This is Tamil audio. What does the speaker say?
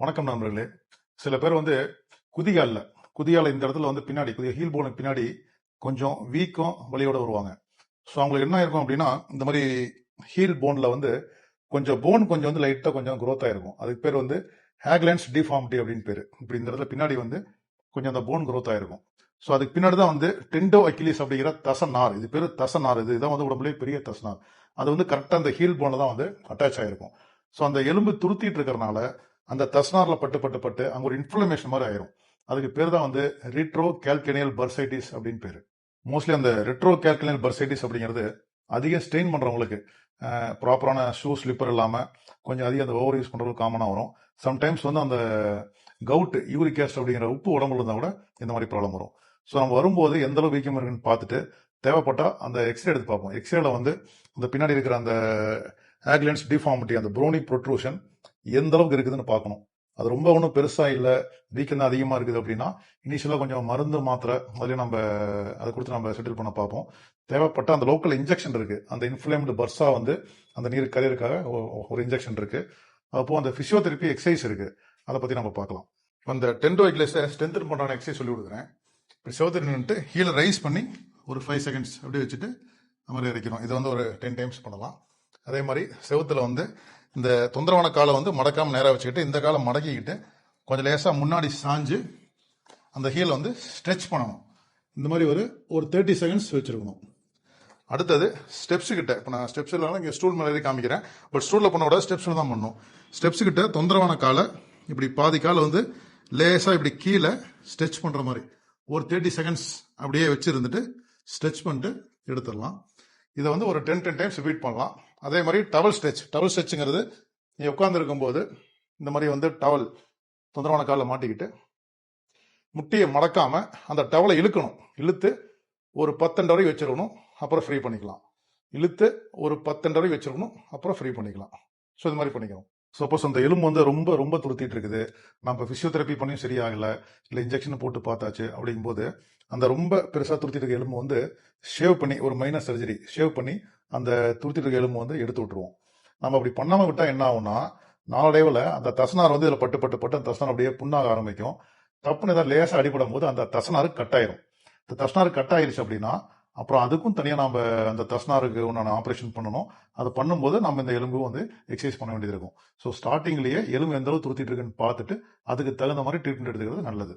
வணக்கம் நண்பர்களே. சில பேர் குதிகால இந்த இடத்துல பின்னாடி ஹீல் போனுக்கு பின்னாடி கொஞ்சம் வீக்கம் வலியோட வருவாங்க. ஸோ அவங்களுக்கு என்ன இருக்கும் அப்படின்னா, இந்த மாதிரி ஹீல் போன்ல கொஞ்சம் லைட்டா கொஞ்சம் growth ஆயிருக்கும். அதுக்கு பேர் ஹேக்லேண்ட்ஸ் டிஃபார்மிட்டி அப்படின்னு பேரு. இப்படி இந்த இடத்துல பின்னாடி கொஞ்சம் அந்த போன் growth ஆயிருக்கும். ஸோ அதுக்கு பின்னாடி தான் டெண்டோ அக்கிலிஸ் அப்படிங்கிற தசநார். இது பேரு தசநார். இதுதான் உடம்புலேயே பெரிய தசநார். அது கரெக்டா அந்த ஹீல் போன்ல தான் அட்டாச் ஆயிருக்கும். ஸோ அந்த எலும்பு துருத்திட்டு இருக்கிறனால அந்த தஸ்னார்ல பட்டு பட்டு பட்டு அங்க ஒரு இன்ஃப்ளமேஷன் மாதிரி ஆயிரும். அதுக்கு பேர் தான் ரிட்ரோ கேல்கேனியல் பர்சைட்டிஸ் அப்படின்னு பேரு. மோஸ்ட்லி அந்த ரெட்ரோ கேல்கேனியல் பர்சைட்டிஸ் அப்படிங்கிறது அதிக ஸ்ட்ரெயின் பண்றவங்களுக்கு, ப்ராப்பரான ஷூ ஸ்லிப்பர் இல்லாம கொஞ்சம் அதிகம் அந்த ஓவர் யூஸ் பண்றவங்களுக்கு காமனா வரும். சம்டைம்ஸ் அந்த கவுட் யூரிக் ஆசிட் அப்படிங்கிற உப்பு உடம்புல இருந்தா கூட இந்த மாதிரி ப்ராப்ளம் வரும். ஸோ நம்ம வரும்போது எந்த அளவு வீக்கம் இருக்குன்னு பார்த்துட்டு தேவைப்பட்டா அந்த எக்ஸ்ரே எடுத்து பார்ப்போம். எக்ஸ்ரேல அந்த பின்னாடி இருக்கிற அந்த ஆக்லென்ஸ் டிஃபார்மிட்டி, அந்த ப்ரோனி ப்ரொட்ரூஷன் எந்த அளவுக்கு இருக்குதுன்னு பார்க்கணும். அது ரொம்ப ஒன்றும் பெருசா இல்லை, வீக்கம் தான் அதிகமா இருக்குது அப்படின்னா இனிஷியலா கொஞ்சம் மருந்து மாத்திரை அதுலயும் நம்ம அதை கொடுத்து நம்ம செட்டில் பண்ண பார்ப்போம். தேவைப்பட்ட அந்த லோக்கல் இன்ஜெக்ஷன் இருக்கு, அந்த இன்ஃப்ளேம்டு பர்ஸா அந்த நீர் கரையிறதுக்காக ஒரு இன்ஜெக்ஷன் இருக்கு. அப்போ அந்த பிசியோதெரப்பி எக்ஸசைஸ் இருக்கு, அதை பத்தி நம்ம பார்க்கலாம். அந்த டெண்டோ அக்கிலிஸை ஸ்ட்ரென்தன் பண்றான எக்ஸசைஸ் சொல்லி கொடுக்குறேன். இப்படி செவத்துல நின்றுட்டு ஹீலை ரைஸ் பண்ணி ஒரு 5 செகண்ட்ஸ் அப்படியே வச்சுட்டு அந்த மாதிரி இறக்கணும். இதை ஒரு 10 டைம்ஸ் பண்ணலாம். அதே மாதிரி செவத்துல இந்த தொந்தரவான காலை மடக்காம நேராக வச்சுக்கிட்டு இந்த காலை மடக்கிக்கிட்டு கொஞ்சம் லேசா முன்னாடி சாஞ்சு அந்த ஹீல் ஸ்ட்ரெச் பண்ணணும். இந்த மாதிரி ஒரு 30 செகண்ட்ஸ் வச்சிருக்கணும். அடுத்தது ஸ்டெப்ஸ் கிட்ட, இப்போ நான் ஸ்டெப்ஸ் இல்லாமல் இங்கே ஸ்டூல் மேலே காமிக்கிறேன், பட் ஸ்டூல்ல பண்ண விட ஸ்டெப்ஸ்ல தான் பண்ணணும். ஸ்டெப்ஸ் கிட்ட தொந்தரவான காலை இப்படி பாதி காலை லேசா இப்படி கீழே ஸ்ட்ரெச் பண்ற மாதிரி ஒரு 30 செகண்ட்ஸ் அப்படியே வச்சிருந்துட்டு ஸ்ட்ரெச் பண்ணிட்டு எடுத்துடலாம். இதை ஒரு 10 டைம்ஸ் ரிப்பீட் பண்ணலாம். அதே மாதிரி டவல் ஸ்ட்ரெச்சுங்கிறது நீ உட்கார்ந்து இருக்கும்போது இந்த மாதிரி டவல் தொந்தரவான காலில் மாட்டிக்கிட்டு முட்டியை மடக்காம அந்த டவலை இழுத்து ஒரு 10 வரைக்கும் வச்சிருக்கணும், அப்புறம் ஃப்ரீ பண்ணிக்கலாம். இழுத்து ஒரு 10 வரைக்கும் வச்சிருக்கணும், அப்புறம் ஃப்ரீ பண்ணிக்கலாம். ஸோ இது மாதிரி பண்ணிக்கணும். சப்போஸ் அந்த எலும்பு ரொம்ப ரொம்ப துருத்திட்டு இருக்குது, நம்ம பிசியோதெரப்பி பண்ணியும் சரியாகல, இல்லை இன்ஜெக்ஷன் போட்டு பார்த்தாச்சு அப்படிங்கும்போது அந்த ரொம்ப பெருசா துருத்திட்டு இருக்க எலும்பு ஷேவ் பண்ணி, ஒரு மைனர் சர்ஜரி ஷேவ் பண்ணி அந்த துருத்திட்டு இருக்க எலும்பு எடுத்து விட்டுருவோம். நம்ம அப்படி பண்ணாம விட்டா என்ன ஆகும்னா, நாளடைவில் அந்த தசனார் இதுல பட்டு பட்டு பட்டு அந்த தசனார் அப்படியே புண்ணாக ஆரம்பிக்கும். தப்புன்னு ஏதாவது லேசா அடிபடும் போது அந்த தசனாரு கட் ஆயிரும். இந்த தசனாரு கட் ஆயிருச்சு அப்படின்னா அப்புறம் அதுக்கும் தனியா நம்ம அந்த தஸ்னாருக்கு உண்டான ஆபரேஷன் பண்ணணும். அது பண்ணும்போது நம்ம இந்த எலும்பு எக்ஸசைஸ் பண்ண வேண்டியது இருக்கும். ஸோ ஸ்டார்டிங்லயே எலும்பு எந்த அளவு துருத்திட்டு இருக்குன்னு பார்த்துட்டு அதுக்கு தகுந்த மாதிரி ட்ரீட்மெண்ட் எடுத்துக்கிறது நல்லது.